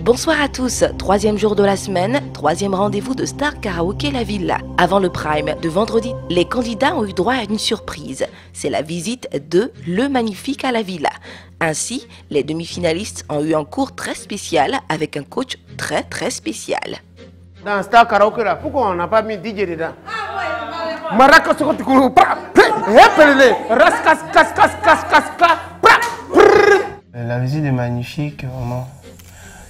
Bonsoir à tous, troisième jour de la semaine, troisième rendez-vous de Star Karaoke La Villa. Avant le prime de vendredi, les candidats ont eu droit à une surprise. C'est la visite de Le Magnifique à la Villa. Ainsi, les demi-finalistes ont eu un cours très spécial avec un coach très spécial. Dans Star Karaoke là, pourquoi on n'a pas mis DJ dedans? La visite est magnifique, vraiment.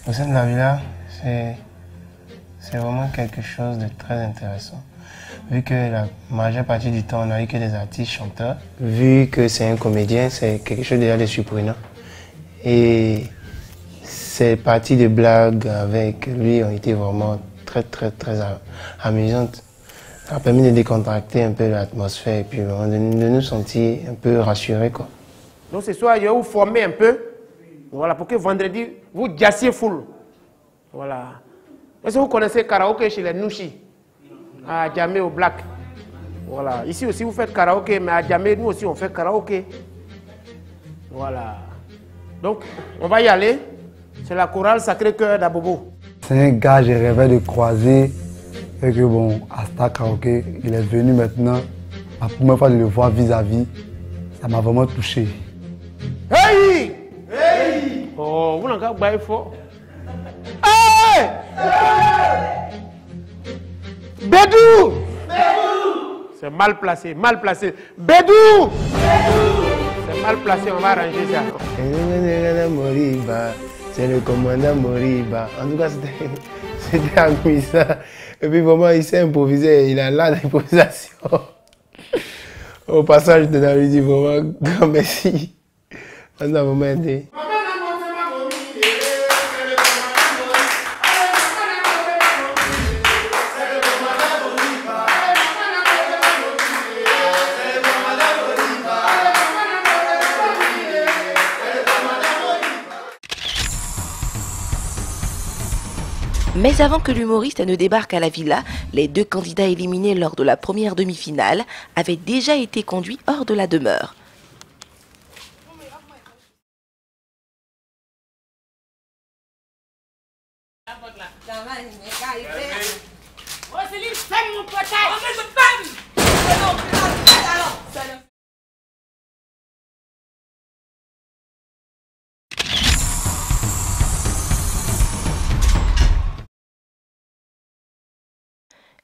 Au sein de la villa, c'est vraiment quelque chose de très intéressant. Vu que la majeure partie du temps, on n'a eu que des artistes chanteurs. Vu que c'est un comédien, c'est quelque chose déjà de surprenant. Et ces parties de blagues avec lui ont été vraiment très amusantes. Ça a permis de décontracter un peu l'atmosphère et puis vraiment de nous sentir un peu rassurés, quoi. Donc ce soir, je vais vous former un peu. Voilà, pour que vendredi, vous jassiez full. Voilà. Est-ce que vous connaissez karaoké chez les Nushi? À Djamé au Black. Voilà. Ici aussi, vous faites karaoké, mais à Djamé, nous aussi, on fait karaoké. Voilà. Donc, on va y aller. C'est la chorale Sacré-Cœur d'Abobo. C'est un gars que je rêvais de croiser. Et que bon, à Star Karaoke, il est venu maintenant. La première fois de le voir vis-à-vis, ça m'a vraiment touché. Hey! Hey! Oh, vous n'avez pas de fort. Hey! Bédou! C'est mal placé, mal placé. Bédou! C'est mal placé, on va arranger ça. C'est le commandant Moriba. En tout cas, c'était amusant. Et puis vraiment, il s'est improvisé, il a l'art d'improvisation. Au passage, je lui dis vraiment grand merci. On a vraiment aidé. Mais avant que l'humoriste ne débarque à la villa, les deux candidats éliminés lors de la première demi-finale avaient déjà été conduits hors de la demeure.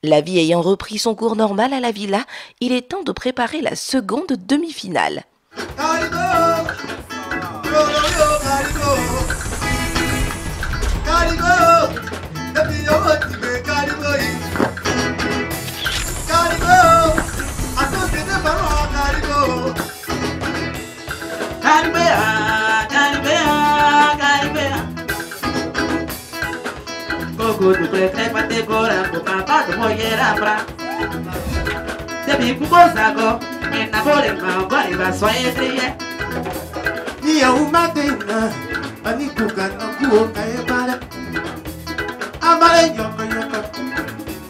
La vie ayant repris son cours normal à la villa, il est temps de préparer la seconde demi-finale. Tu prefere bater gora com papá do mulher abra. Se bico gozago, e na bole vai vai só entre é. Dia uma dena, ani kuka no kuoka e para. Amare yoko yoko,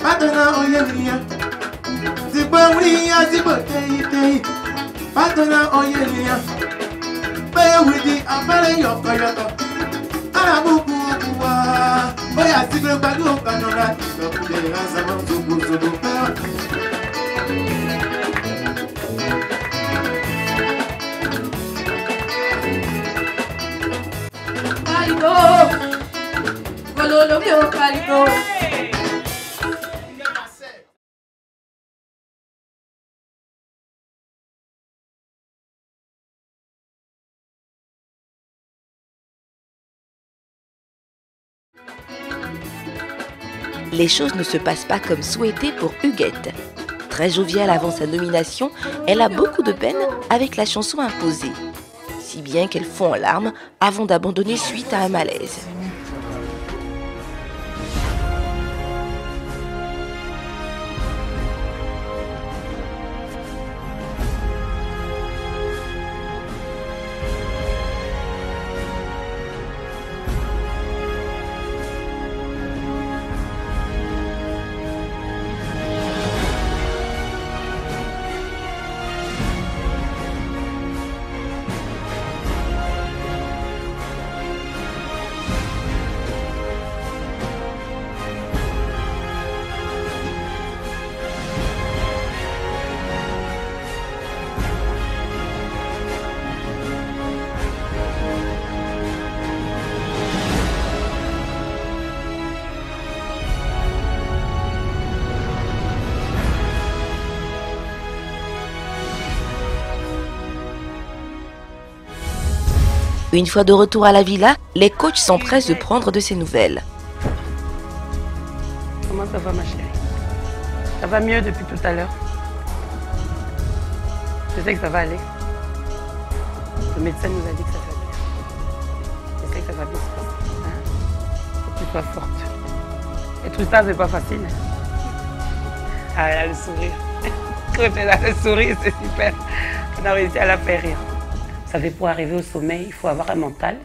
patona oyelia. Zibawiya zibotei, patona oyelia. Bewidi amare yoko yoko, arabuku kuwa. Oya tigre gbadu kanora tito kule asama zugu peo. Carico, cololo mio carico. Les choses ne se passent pas comme souhaité pour Huguette. Très joviale avant sa nomination, elle a beaucoup de peine avec la chanson imposée. Si bien qu'elle fond en larmes avant d'abandonner suite à un malaise. Une fois de retour à la villa, les coachs s'empressent de prendre de ses nouvelles. Comment ça va ma chérie? Ça va mieux depuis tout à l'heure? Je sais que ça va aller. Le médecin nous a dit que ça va bien. Je sais que ça va bien se passer. Hein? Faut que tu sois forte. Et tout ça, c'est pas facile. Ah, elle a le sourire. Quand elle a le sourire, c'est super. On a réussi à la faire rire. Vous savez, pour arriver au sommet, il faut avoir un mental.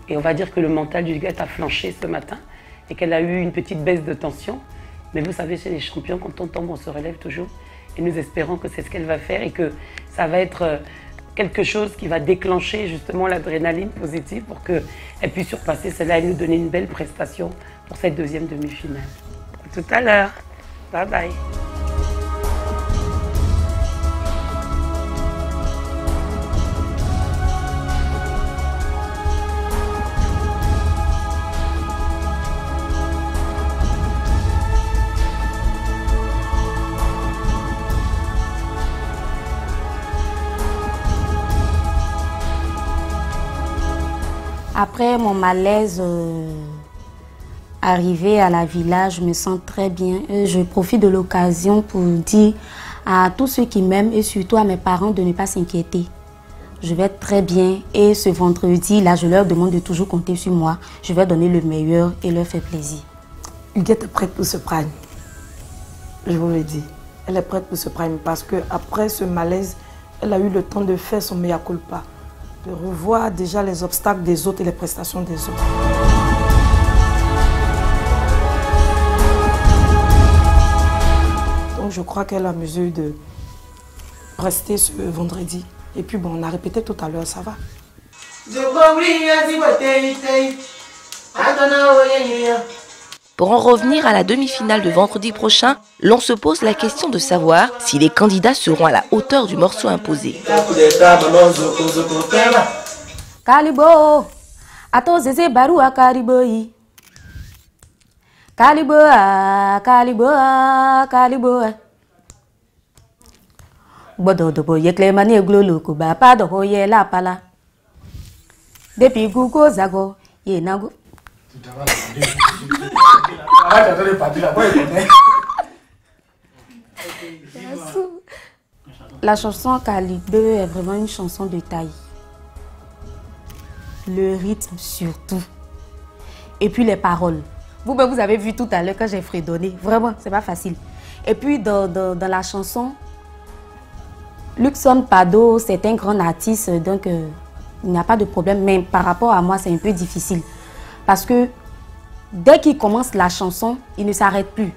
Et on va dire que le mental du gars a flanché ce matin et qu'elle a eu une petite baisse de tension. Mais vous savez, chez les champions, quand on tombe, on se relève toujours. Et nous espérons que c'est ce qu'elle va faire et que ça va être quelque chose qui va déclencher justement l'adrénaline positive pour qu'elle puisse surpasser cela et nous donner une belle prestation pour cette deuxième demi-finale. À tout à l'heure. Bye bye. Après mon malaise arrivé à la villa, je me sens très bien. Je profite de l'occasion pour dire à tous ceux qui m'aiment et surtout à mes parents de ne pas s'inquiéter. Je vais très bien et ce vendredi, là, je leur demande de toujours compter sur moi. Je vais donner le meilleur et leur faire plaisir. Huguette est prête pour ce prime. Je vous le dis. Elle est prête pour ce prime parce qu'après ce malaise, elle a eu le temps de faire son mea culpa, de revoir déjà les obstacles des autres et les prestations des autres. Donc je crois qu'elle a mesure de rester ce vendredi. Et puis bon, on a répété tout à l'heure, ça va. Pour en revenir à la demi-finale de vendredi prochain, l'on se pose la question de savoir si les candidats seront à la hauteur du morceau imposé. Kalibo, ato zeze baru a Kaliboyi. Kalibo a Kalibo a Kalibo a. Bodo dobo yekle mani glolo ko ba pa do hoye la pala. Depuis Google zago ye nago. La chanson Kalibo est vraiment une chanson de taille. Le rythme surtout. Et puis les paroles. Vous-même, vous avez vu tout à l'heure quand j'ai fredonné. Vraiment, c'est pas facile. Et puis dans la chanson, Luxon Pado, c'est un grand artiste, donc il n'y a pas de problème. Mais par rapport à moi, c'est un peu difficile. Parce que dès qu'il commence la chanson, il ne s'arrête plus.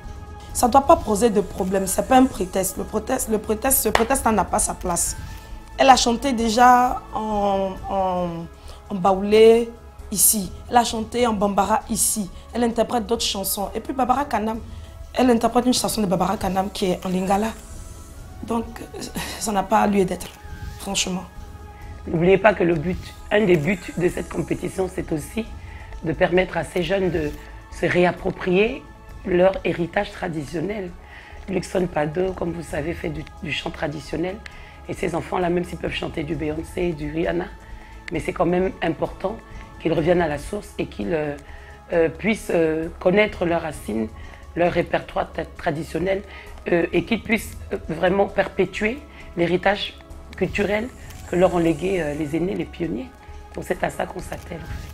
Ça ne doit pas poser de problème, ce n'est pas un prétexte. Ce prétexte n'a pas sa place. Elle a chanté déjà en baoulé ici. Elle a chanté en bambara ici. Elle interprète d'autres chansons. Et puis Barbara Kanam, elle interprète une chanson de Barbara Kanam qui est en lingala. Donc, ça n'a pas lieu d'être, franchement. N'oubliez pas que un des buts de cette compétition, c'est aussi de permettre à ces jeunes de se réapproprier leur héritage traditionnel. Luxon Pado, comme vous savez, fait du chant traditionnel. Et ces enfants-là, même s'ils peuvent chanter du Beyoncé, du Rihanna, mais c'est quand même important qu'ils reviennent à la source et qu'ils puissent connaître leurs racines, leur répertoire traditionnel et qu'ils puissent vraiment perpétuer l'héritage culturel que leur ont légué les aînés, les pionniers. Donc c'est à ça qu'on s'attelle en fait.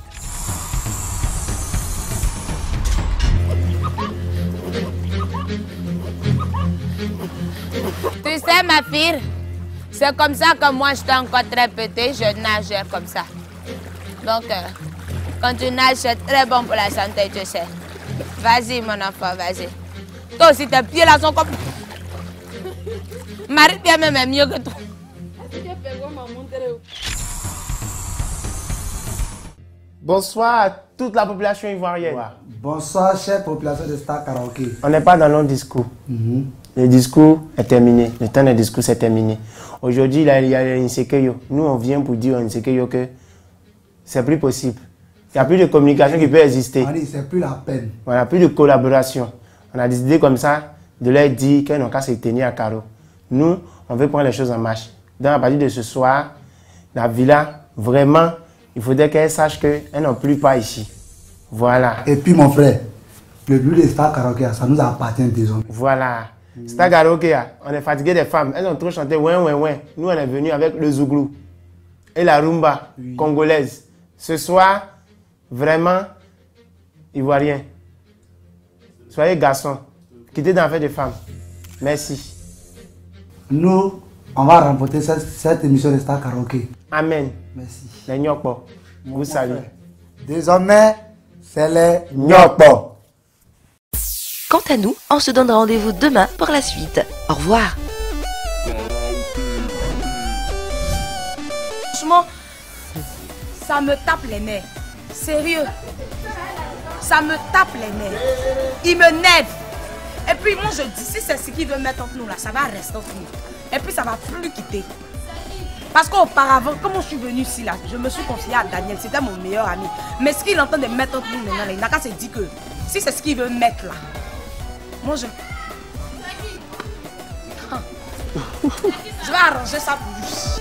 Tu sais ma fille, c'est comme ça que moi j'étais encore très petite, je nageais comme ça. Donc quand tu nages, c'est très bon pour la santé, tu sais. Vas-y mon enfant, vas-y. Toi aussi tes pieds là sont comme... Marie-Pierre même est mieux que toi. Bonsoir à toute la population ivoirienne. Bonsoir, chère population de Star Karaoké. On n'est pas dans long discours. Le discours est terminé. Le temps des discours est terminé. Aujourd'hui, il y a l'Insekeyo. Nous, on vient pour dire à l'Insekeyo que c'est plus possible. Il n'y a plus de communication qui peut exister. C'est plus la peine. Voilà, plus de collaboration. On a décidé comme ça de leur dire qu'elles n'ont qu'à se tenir à carreau. Nous, on veut prendre les choses en marche. Donc, à partir de ce soir, la villa, vraiment, il faudrait qu'elles sachent qu'elles n'ont plus pas ici. Voilà. Et puis mon frère, le but de Star Karaoke, ça nous appartient désormais. Voilà. Star Karaoke, on est fatigué des femmes. Elles ont trop chanté ouin ouin ouin. Nous, on est venus avec le zouglou et la rumba congolaise. Ce soir, vraiment, ivoirien. Soyez garçons. Quittez dans la fête des femmes. Merci. Nous, on va remporter cette émission de Star Karaoke. Amen. Merci. Les Nyokpo, vous saluez. Désormais, c'est les Nyokpo. Quant à nous, on se donne rendez-vous demain pour la suite. Au revoir. Franchement, ça me tape les nerfs. Sérieux. Ça me tape les nerfs. Il me nerve. Et puis moi je dis, si c'est ce qu'il veut mettre entre nous là, ça va rester entre nous. Et puis ça va plus quitter. Parce qu'auparavant, comme je suis venue ici là, je me suis confiée à Daniel, c'était mon meilleur ami. Mais ce qu'il entend de mettre entre nous maintenant, il n'a qu'à se dire que si c'est ce qu'il veut mettre là, moi je... Je vais arranger ça pour lui.